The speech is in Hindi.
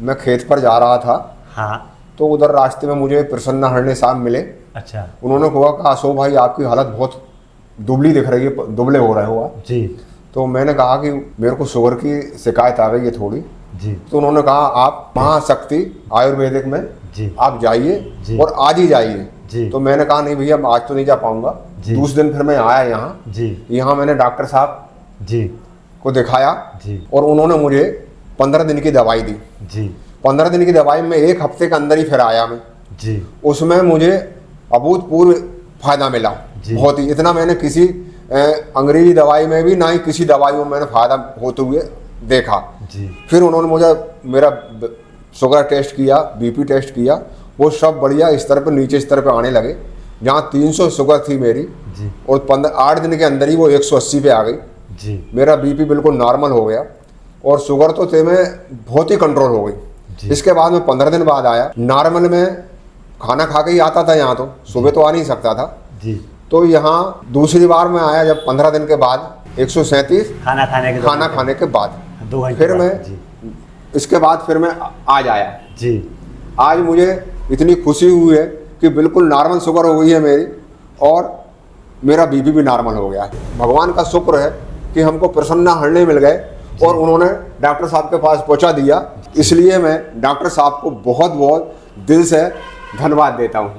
मैं खेत पर जा रहा था। हाँ। तो उधर रास्ते में मुझे प्रसन्ना हरणे साहब मिले। अच्छा। उन्होंने कहा अशोक भाई आपकी हालत बहुत दुबली दिख रही है, दुबले हो रहे हो आप। जी। तो मैंने कहा कि मेरे को शुगर की शिकायत आ गई है थोड़ी। जी। तो उन्होंने कहा आप महाशक्ति आयुर्वेदिक में जी। आप जाइए जी। और आज ही जाइए। जी। तो मैंने कहा नहीं भैया आज तो नहीं जा पाऊंगा। जी। दूसरे दिन फिर मैं आया यहाँ। जी। यहाँ मैंने डॉक्टर साहब जी। को दिखाया। जी। और उन्होंने मुझे 15 दिन की दवाई दी। जी। 15 दिन की दवाई में 1 हफ्ते के अंदर ही फिर आया मैं। जी। उसमें मुझे अभूतपूर्व फायदा मिला। जी। बहुत ही, इतना मैंने किसी अंग्रेजी दवाई में भी ना ही किसी दवाई में मैंने फायदा होते हुए देखा। जी। फिर उन्होंने मुझे मेरा शुगर टेस्ट किया, बीपी टेस्ट किया, वो सब बढ़िया स्तर पर नीचे स्तर पर आने लगे। जहाँ 300 शुगर थी मेरी जी। और 8 दिन के अंदर ही वो 180 पे आ गई। जी। मेरा बीपी बिल्कुल नॉर्मल हो गया और शुगर तो थे में बहुत ही कंट्रोल हो गई। इसके बाद में 15 दिन बाद आया। नॉर्मल में खाना खा के ही आता था यहाँ, तो सुबह तो आ नहीं सकता था। जी। तो यहाँ दूसरी बार मैं आया जब 15 दिन के बाद 137 खाना खाने के बाद 2 घंटे फिर बाद। मैं जी। इसके बाद फिर मैं आज आया। जी। आज मुझे इतनी खुशी हुई है कि बिल्कुल नॉर्मल शुगर हो गई है मेरी और मेरा बीपी भी नॉर्मल हो गया है। भगवान का शुक्र है कि हमको प्रसन्ना हरणे मिल गए और उन्होंने डॉक्टर साहब के पास पहुंचा दिया। इसलिए मैं डॉक्टर साहब को बहुत बहुत दिल से धन्यवाद देता हूँ।